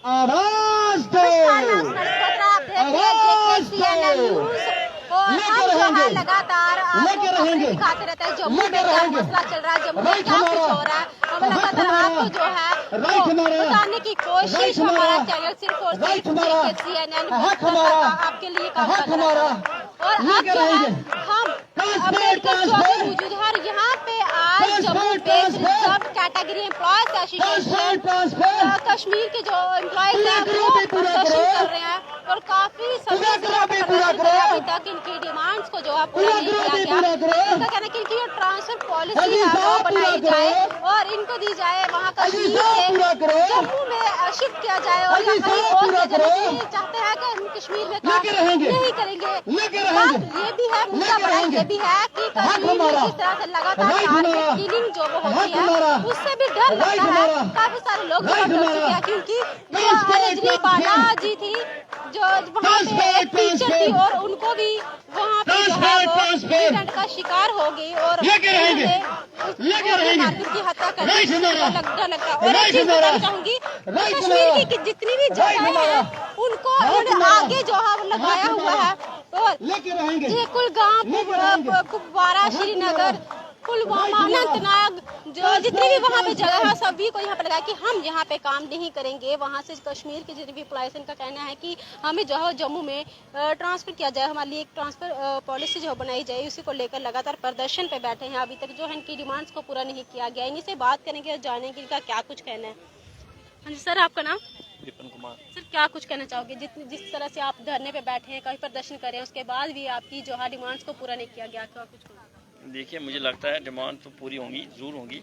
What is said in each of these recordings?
आवाज दो, आवाज दो, लेकर रहेंगे, लगातार लेकर रहेंगे, दिखाते रहते हैं जम्मू में क्या मसला चल रहा है, जम्मू में क्या कुछ हो रहा है, हम लगातार आपको जो है बताने की कोशिश हमारा चैनल सिर्फ और सिर्फ CNN आपके लिए काम कर रहा है। और अब जो है हम अम्बेडकर चौक में मौजूद है और यहाँ पे आज Jammu based reserve category employees association Kashmir के जो एम्प्लॉयज हैं वो प्रदर्शन कर रहे हैं और काफी समय से प्रदर्शन कर रहे हैं। अभी तक इनकी डिमांड्स को जो है पूरा नहीं किया गया। इनका कहना है कि इनकी जो ट्रांसफर पॉलिसी है वो बनाई जाए और इनको दी जाए वहाँ कश्मीर से जम्मू में शिफ्ट किया जाए और या कहीं और किया जाए। ये चाहते हैं कि हम कश्मीर में काम नहीं करेंगे। ये भी है मुद्दा बड़ा ये भी है कि कश्मीर में जिस तरह से लगातार टारगेट किलिंग जो वो होती है उससे भी डर लगता है। काफी सारे लोग डर चुके हैं क्योंकि रजनी बाला जी थी जो वहाँ पे एक टीचर थी और उनको भी वहाँ पे जो है वो एक्सीडेंट का शिकार हो गई और मारपीट की हत्या करने का लगता है। और एक चीज बताना चाहूंगी कश्मीर की जितनी भी जगहें हैं उनको आगे जो है लगाया हुआ है और ये कुलगाम कुपवारा श्रीनगर पुलवामा अनंतनाग जो जितनी भी वहाँ पे जगह है सभी को यहाँ पे लगाया कि हम यहाँ पे काम नहीं करेंगे। वहाँ से कश्मीर के जितने भी एम्प्लॉयज का कहना है कि हमें जो है जम्मू में ट्रांसफर किया जाए, हमारे लिए एक ट्रांसफर पॉलिसी जो बनाई जाए, उसी को लेकर लगातार प्रदर्शन पे बैठे हैं। अभी तक जो है इनकी डिमांड्स को पूरा नहीं किया गया। इन्हीं से बात करेंगे और जानेंगे इनका क्या कुछ कहना है। हाँ जी सर, आपका नाम? विपिन कुमार। सर क्या कुछ कहना चाहोगे जिस तरह से आप धरने पे बैठे हैं, कहीं प्रदर्शन कर रहे हैं, उसके बाद भी आपकी जो है डिमांड्स को पूरा नहीं किया गया, क्या कुछ? देखिए, मुझे लगता है डिमांड तो पूरी होंगी, ज़रूर होंगी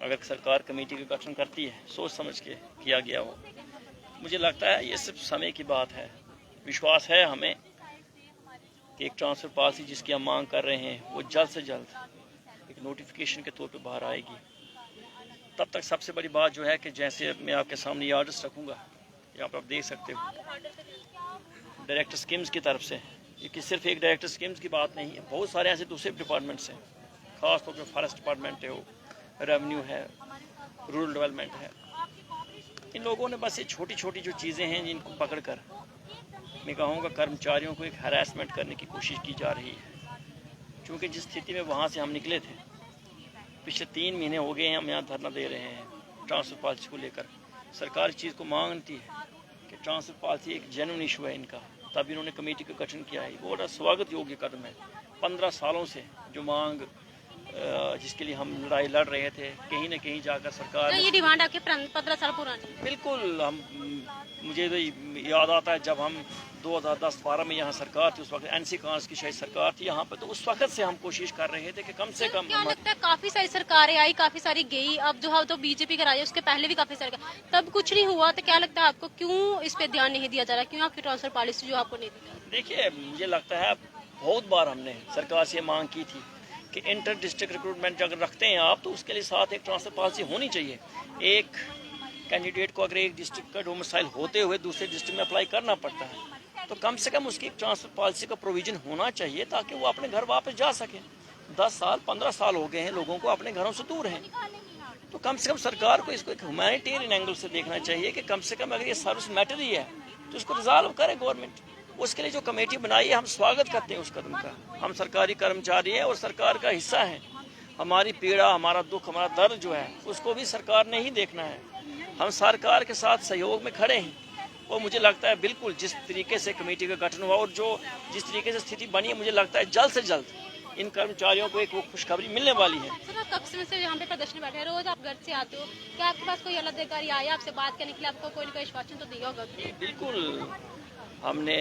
अगर सरकार कमेटी का गठन करती है, सोच समझ के किया गया हो। मुझे लगता है ये सिर्फ समय की बात है। विश्वास है हमें कि एक ट्रांसफर पॉलिसी जिसकी हम मांग कर रहे हैं वो जल्द से जल्द एक नोटिफिकेशन के तौर पे बाहर आएगी। तब तक सबसे बड़ी बात जो है कि जैसे मैं आपके सामने ये ऑर्डर्स रखूँगा, यहाँ पर आप देख सकते हो डायरेक्टर स्कीम्स की तरफ से, ये सिर्फ एक डायरेक्टर स्कीम्स की बात नहीं है, बहुत सारे ऐसे दूसरे डिपार्टमेंट्स हैं, खास तौर पर फॉरेस्ट डिपार्टमेंट है, वो रेवेन्यू है, रूरल डेवलपमेंट है। इन लोगों ने बस ये छोटी छोटी जो चीज़ें हैं जिनको पकड़ कर मैं कहूँगा कर्मचारियों को एक हरासमेंट करने की कोशिश की जा रही है। क्योंकि जिस स्थिति में वहाँ से हम निकले थे, पिछले 3 महीने हो गए हैं हम यहाँ धरना दे रहे हैं ट्रांसफर पॉलिसी को लेकर। सरकार इस चीज़ को मांगती है कि ट्रांसफर पॉलिसी एक जेन्युइन इशू है इनका, तब इन्होंने कमेटी का गठन किया है। वो बड़ा स्वागत योग्य कदम है। 15 सालों से जो मांग जिसके लिए हम लड़ाई लड़ रहे थे, कहीं न कहीं जाकर सरकार ये डिमांड आपके 15 साल पुरानी? बिल्कुल। मुझे तो याद आता है जब हम 2010-12 में यहाँ सरकार थी, उस वक्त NC कांग्रेस की शायद सरकार थी यहाँ पे, तो उस वक्त से हम कोशिश कर रहे थे कि कम से कम। क्या लगता है काफी सारी सरकारें आई, काफी सारी गई, अब जो है तो बीजेपी का राज है, उसके पहले भी काफी सारे, तब कुछ नहीं हुआ, तो क्या लगता है आपको क्यों इस पे ध्यान नहीं दिया जा रहा, क्यों आपकी ट्रांसफर पॉलिसी जो आपको नहीं दी? देखिए, मुझे लगता है बहुत बार हमने सरकार से मांग की थी कि इंटर डिस्ट्रिक्ट रिक्रूटमेंट अगर रखते हैं आप, तो उसके लिए साथ एक ट्रांसफर पॉलिसी होनी चाहिए। एक कैंडिडेट को अगर एक डिस्ट्रिक्ट का डोमिसाइल होते हुए दूसरे डिस्ट्रिक्ट में अप्लाई करना पड़ता है, तो कम से कम उसकी एक ट्रांसफर पॉलिसी का प्रोविजन होना चाहिए ताकि वो अपने घर वापस जा सके। 10 साल 15 साल हो गए हैं लोगों को अपने घरों से दूर हैं, तो कम से कम सरकार को इसको एक ह्यूमैनिटेरियन एंगल से देखना चाहिए कि कम से कम अगर ये सर्विस मैटर ही है तो उसको रिजॉल्व करे गवर्नमेंट। उसके लिए जो कमेटी बनाई है हम स्वागत करते हैं उस कदम का। हम सरकारी कर्मचारी हैं और सरकार का हिस्सा है। हमारी पीड़ा, हमारा दुख, हमारा दर्द जो है उसको भी सरकार ने ही देखना है। हम सरकार के साथ सहयोग में खड़े हैं और मुझे लगता है बिल्कुल जिस तरीके से कमेटी का गठन हुआ और जिस तरीके से स्थिति बनी है, मुझे लगता है जल्द से जल्द इन कर्मचारियों को एक वो खुशखबरी मिलने वाली है। सर, आप कब समय से यहाँ पे प्रदर्शन बैठे हैं? रोज आप घर से आते हो, क्या आपके पास कोई अलग अधिकारी आया आपसे बात करने के लिए? आपको कोई ना कोई आश्वासन तो दिया होगा? बिल्कुल, हमने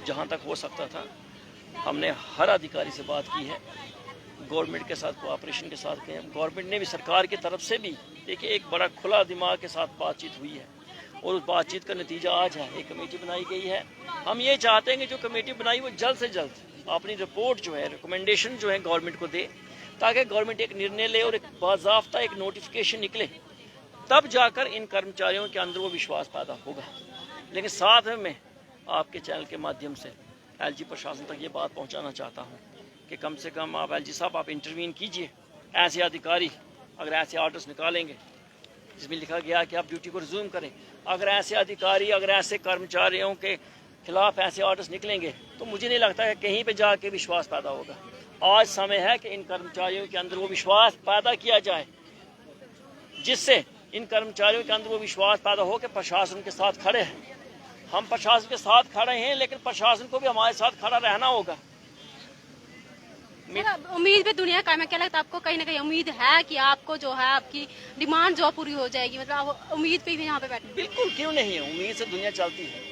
जहाँ तक हो सकता था हमने हर अधिकारी से बात की है, गवर्नमेंट के साथ कोऑपरेशन के साथ किए। गवर्नमेंट ने भी सरकार की तरफ से भी देखिए एक बड़ा खुला दिमाग के साथ बातचीत हुई है और उस बातचीत का नतीजा आज है, एक कमेटी बनाई गई है। हम ये चाहते हैं कि जो कमेटी बनाई वो जल्द से जल्द अपनी रिपोर्ट जो है, रिकमेंडेशन जो है गवर्नमेंट को दे, ताकि गवर्नमेंट एक निर्णय ले और एक बाज़ाब्ता एक नोटिफिकेशन निकले, तब जाकर इन कर्मचारियों के अंदर वो विश्वास पैदा होगा। लेकिन साथ में मैं आपके चैनल के माध्यम से LG प्रशासन तक ये बात पहुंचाना चाहता हूं कि कम से कम आप LG साहब आप इंटरवीन कीजिए। ऐसे अधिकारी अगर ऐसे ऑर्डर्स निकालेंगे जिसमें लिखा गया कि आप ड्यूटी को रिज्यूम करें। अगर ऐसे अधिकारी, अगर ऐसे कर्मचारियों के खिलाफ ऐसे ऑर्डर्स निकलेंगे तो मुझे नहीं लगता है कहीं पे जाके विश्वास पैदा होगा। आज समय है कि इन कर्मचारियों के अंदर वो विश्वास पैदा किया जाए, जिससे इन कर्मचारियों के अंदर वो विश्वास पैदा हो कि प्रशासन के साथ खड़े हैं। हम प्रशासन के साथ खड़े हैं, लेकिन प्रशासन को भी हमारे साथ खड़ा रहना होगा। उम्मीद भी दुनिया का है। क्या लगता है आपको, कहीं ना कहीं उम्मीद है कि आपको जो है आपकी डिमांड जो पूरी हो जाएगी? मतलब आप उम्मीद पे भी यहाँ पे बैठे? बिल्कुल, क्यों नहीं है। उम्मीद से दुनिया चलती है।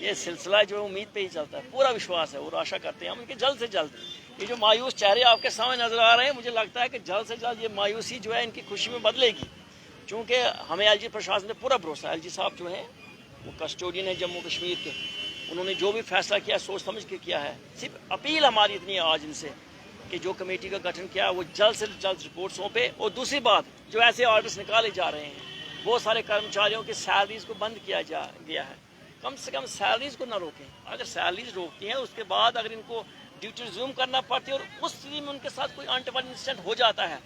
ये सिलसिला जो है उम्मीद पे ही चलता है। पूरा विश्वास है और आशा करते हैं हम कि जल्द से जल्द ये जो मायूस चेहरे आपके सामने नजर आ रहे हैं, मुझे लगता है कि जल्द से जल्द ये मायूसी जो है इनकी खुशी में बदलेगी। क्योंकि हमें एलजी प्रशासन पे पूरा भरोसा है। एलजी साहब जो हैं वो कस्टोडियन है जम्मू कश्मीर के, उन्होंने जो भी फैसला किया सोच समझ के किया है। सिर्फ अपील हमारी इतनी है आज इनसे कि जो कमेटी का गठन किया वो जल्द से जल्द रिपोर्ट सौंपे। और दूसरी बात, जो ऐसे ऑर्डर्स निकाले जा रहे हैं, बहुत सारे कर्मचारियों की सैलरीज को बंद किया गया है, कम से कम सैलरीज को ना रोकें। अगर सैलरीज रोकती हैं उसके बाद अगर इनको ड्यूटी रिज्यूम करना पड़ती है और उस स्थिति में उनके साथ कोई अनटवन इंसिडेंट हो जाता है,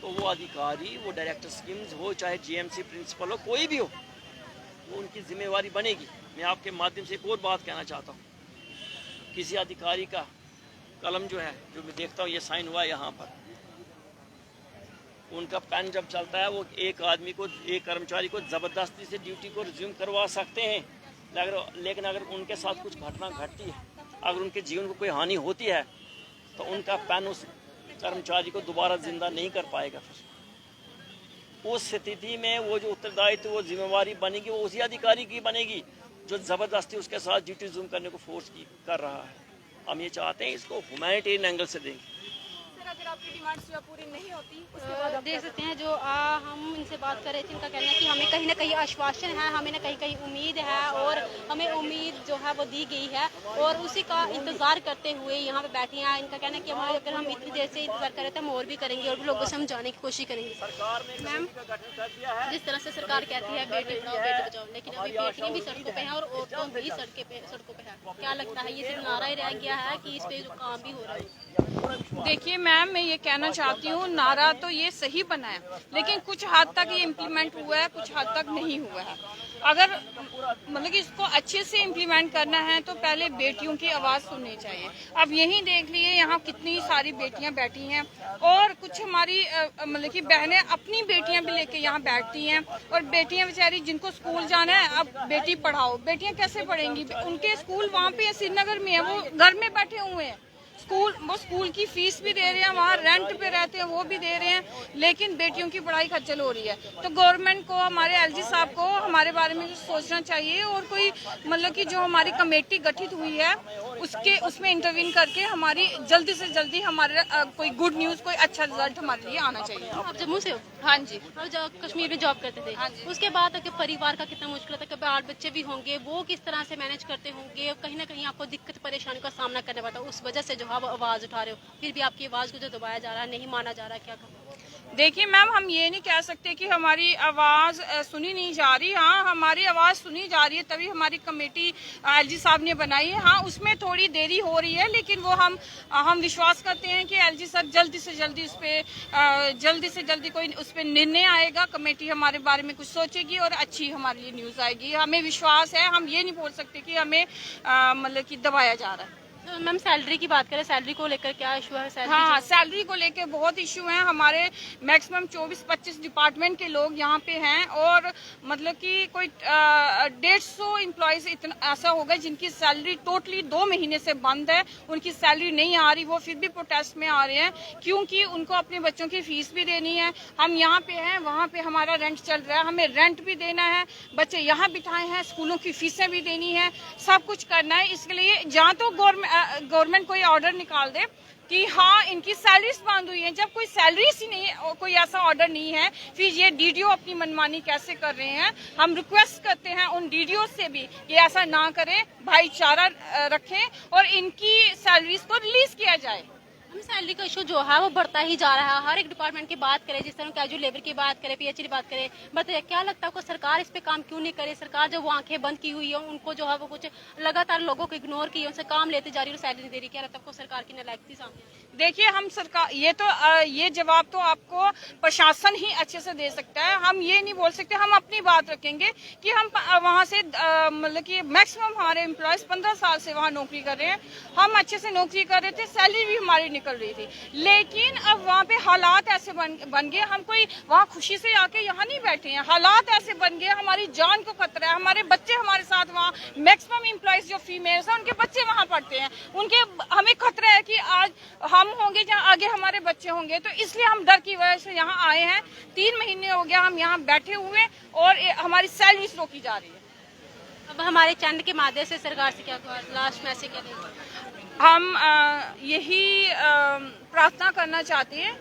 तो वो अधिकारी, वो डायरेक्टर स्कीम्स हो, चाहे जीएमसी प्रिंसिपल हो, कोई भी हो, वो उनकी जिम्मेवारी बनेगी। मैं आपके माध्यम से एक और बात कहना चाहता हूँ, किसी अधिकारी का कलम जो है, जो मैं देखता हूँ ये साइन हुआ है यहाँ पर, उनका पेन जब चलता है वो एक आदमी को, एक कर्मचारी को जबरदस्ती से ड्यूटी को रिज्यूम करवा सकते हैं। लेकिन अगर उनके साथ कुछ घटना घटती है, अगर उनके जीवन को कोई हानि होती है, तो उनका पेन उस कर्मचारी को दोबारा जिंदा नहीं कर पाएगा। फिर उस स्थिति में वो जो उत्तरदायित्व, वो जिम्मेवारी बनेगी, वो उसी अधिकारी की बनेगी जो जबरदस्ती उसके साथ ड्यूटी रिज्यूम करने को फोर्स कर रहा है। हम ये चाहते हैं इसको ह्यूमैनिटेरियन एंगल से देंगे। अगर आपकी डिमांड्स जो पूरी नहीं होती उसके बाद देख सकते हैं जो हम इनसे बात कर रहे थे, इनका कहना है कि हमें कहीं ना कहीं आश्वासन है, हमें ना कहीं कहीं उम्मीद है और हमें उम्मीद जो है वो दी गई है और उसी का इंतजार करते हुए यहाँ पे बैठे हैं। इनका कहना है कि हमारे अगर हम इतनी देर से इंतजार कर रहे थे हम और भी करेंगे और भी लोगों को समझाने की कोशिश करेंगे। मैम, जिस तरह से सरकार कहती है बेटी पढ़ाओ बेटी बचाओ, लेकिन अभी बेटियाँ भी सड़कों पर हैं और औरतों भी सड़कों पर है। क्या लगता है ये सिर्फ नारा ही रह गया है कि इस पे जो काम भी हो रहा है? देखिए मैम, मैं ये कहना चाहती हूँ, नारा तो ये सही बना है, लेकिन कुछ हद तक ये इम्प्लीमेंट हुआ है, कुछ हद तक नहीं हुआ है। अगर मतलब कि इसको अच्छे से इम्प्लीमेंट करना है तो पहले बेटियों की आवाज़ सुननी चाहिए। अब यही देख लिए यहाँ कितनी सारी बेटियाँ बैठी हैं और कुछ हमारी मतलब कि बहनें अपनी बेटियाँ भी लेके यहाँ बैठती हैं और बेटियाँ बेचारी जिनको स्कूल जाना है, अब बेटी पढ़ाओ, बेटियाँ कैसे पढ़ेंगी? उनके स्कूल वहाँ पे श्रीनगर में है, वो घर में बैठे हुए हैं। वो स्कूल की फीस भी दे रहे हैं, वहाँ रेंट पे रहते हैं वो भी दे रहे हैं, लेकिन बेटियों की पढ़ाई खज्जल हो रही है। तो गवर्नमेंट को, हमारे एलजी साहब को हमारे बारे में सोचना चाहिए और कोई मतलब कि जो हमारी कमेटी गठित हुई है उसमें इंटरवीन करके हमारी जल्दी से जल्दी हमारे कोई गुड न्यूज़, कोई अच्छा रिजल्ट हमारे लिए आना चाहिए। आप जम्मू से हो? हाँ जी। और कश्मीर में जॉब करते थे? हाँ जी। उसके बाद आपके परिवार का कितना मुश्किल था? कभी 8 बच्चे भी होंगे, वो किस तरह से मैनेज करते होंगे? कहीं ना कहीं आपको दिक्कत परेशानी का सामना करना पड़ता, उस वजह से जो आप आवाज़ उठा रहे हो, फिर भी आपकी आवाज़ को जो दबाया जा रहा है, नहीं माना जा रहा है, क्या कहा? देखिए मैम, हम ये नहीं कह सकते कि हमारी आवाज़ सुनी नहीं जा रही। हाँ, हमारी आवाज़ सुनी जा रही है, तभी हमारी कमेटी एलजी साहब ने बनाई है। हाँ, उसमें थोड़ी देरी हो रही है, लेकिन वो हम विश्वास करते हैं कि एलजी सर जल्दी से जल्दी कोई उस पर निर्णय आएगा, कमेटी हमारे बारे में कुछ सोचेगी और अच्छी हमारे लिए न्यूज़ आएगी। हमें विश्वास है। हम ये नहीं बोल सकते कि हमें मतलब कि दबाया जा रहा है। तो मैम, सैलरी की बात करें, सैलरी को लेकर क्या इशू है? हाँ, सैलरी को लेकर बहुत इशू हैं। हमारे मैक्सिमम 24-25 डिपार्टमेंट के लोग यहाँ पे हैं और मतलब कि कोई 150 एम्प्लॉयज़ इतना ऐसा होगा जिनकी सैलरी टोटली 2 महीने से बंद है, उनकी सैलरी नहीं आ रही। वो फिर भी प्रोटेस्ट में आ रहे हैं क्योंकि उनको अपने बच्चों की फीस भी देनी है। हम यहाँ पे हैं, वहाँ पे हमारा रेंट चल रहा है, हमें रेंट भी देना है, बच्चे यहाँ बिठाए हैं, स्कूलों की फीसें भी देनी है, सब कुछ करना है। इसके लिए जहाँ तो गवर्नमेंट कोई ऑर्डर निकाल दे कि हाँ इनकी सैलरीज बंद हुई है। जब कोई सैलरीज ही नहीं, कोई ऐसा ऑर्डर नहीं है, फिर ये डीडीओ अपनी मनमानी कैसे कर रहे हैं? हम रिक्वेस्ट करते हैं उन डीडीओ से भी कि ऐसा ना करें, भाईचारा रखें और इनकी सैलरीज को रिलीज किया जाए। हम सैलरी का इशू जो है वो बढ़ता ही जा रहा है। हर एक डिपार्टमेंट की बात करें, जिस तरह कैजुअल लेबर की बात करें, पीएचडी की बात करें, बढ़ते हैं। क्या लगता है आपको सरकार इस पे काम क्यों नहीं करे? सरकार जो वो आंखें बंद की हुई है, उनको जो है वो कुछ लगातार लोगों को इग्नोर की, उनसे काम लेते जा रही है और सैलरी नहीं दे रही। क्या लगता है आपको सरकार की नालायकी सामने? देखिए, हम सरकार ये जवाब तो आपको प्रशासन ही अच्छे से दे सकता है। हम ये नहीं बोल सकते। हम अपनी बात रखेंगे कि हम वहाँ से मतलब कि मैक्सिमम हमारे एम्प्लॉयज 15 साल से वहाँ नौकरी कर रहे हैं। हम अच्छे से नौकरी कर रहे थे, सैलरी भी हमारी निकल रही थी, लेकिन अब वहाँ पे हालात ऐसे बन गए। हम कोई वहाँ खुशी से आके यहाँ नहीं बैठे हैं। हालात ऐसे बन गए, हमारी जान को खतरा है। हमारे बच्चे हमारे साथ वहाँ, मैक्सिमम एम्प्लॉयज जो फीमेल्स हैं उनके बच्चे वहाँ पढ़ते हैं। हमें खतरा है कि आज हम होंगे जहाँ आगे हमारे बच्चे होंगे, तो इसलिए हम डर की वजह से यहाँ आए हैं। 3 महीने हो गया हम यहाँ बैठे हुए और हमारी सैलरी रोकी जा रही है। अब हमारे चैनल के माध्यम से सरकार से क्या लास्ट मैसेज क्या देंगे? हम यही प्रार्थना करना चाहते हैं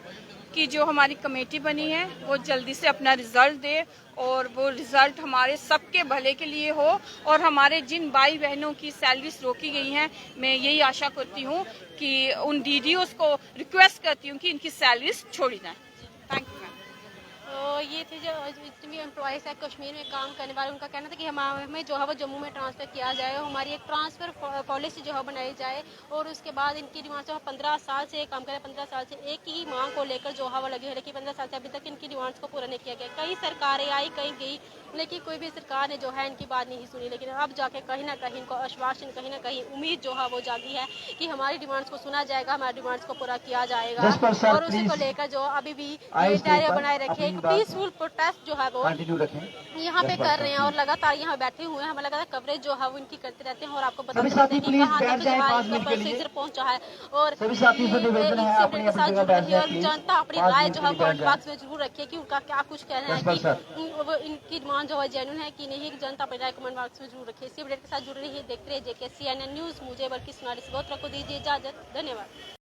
कि जो हमारी कमेटी बनी है वो जल्दी से अपना रिजल्ट दे और वो रिजल्ट हमारे सबके भले के लिए हो और हमारे जिन भाई बहनों की सैलरीज रोकी गई हैं, मैं यही आशा करती हूँ कि उन डीडीओस को रिक्वेस्ट करती हूँ कि इनकी सैलरीज छोड़ी जाए। Thank you ma'am. तो ये थे जो जितने भी एम्प्लॉयज है कश्मीर में काम करने वाले, उनका कहना था कि हमें जो है वो जम्मू में ट्रांसफ़र किया जाए, हमारी एक ट्रांसफ़र पॉलिसी जो है बनाई जाए और उसके बाद इनकी डिमांड जो है 15 साल से काम करें। 15 साल से एक ही मांग को लेकर जो है वो लगे हैं, लेकिन 15 साल से अभी तक इनकी डिमांड्स को पूरा नहीं किया गया। कई सरकारें आई, कहीं गई, लेकिन कोई भी सरकार ने जो है इनकी बात नहीं सुनी। लेकिन अब जाके कहीं ना कहीं इनको आश्वासन, कहीं ना कहीं उम्मीद जो है वो जागी है कि हमारी डिमांड्स को सुना जाएगा, हमारी डिमांड्स को पूरा किया जाएगा। और उसी को लेकर जो अभी भी डायरिया बनाए रखे, पीसफुल प्रोटेस्ट जो है वो यहाँ पे कर रहे हैं और लगातार यहाँ बैठे हुए हैं। हमें लगातार कवरेज जो है वो इनकी करते रहते हैं और आपको बताते रहते हैं कि कहाँ तक इधर पहुँचा है और के साथ जुड़ रही है। और जनता अपनी राय जो है कमेंट बॉक्स में जरूर रखिए कि उनका क्या कुछ कहना है कि इनकी डिमांड जो है जेन्युइन है कि नहीं। जनता अपनी राय कमेंट बॉक्स में जरूर रखिए। इसी अपडेट के साथ जुड़ रही है, देखते रहिए JK CNN न्यूज़। मुझे बल्कि सुनारी से बहुत रखो दीजिए इजाजत। धन्यवाद।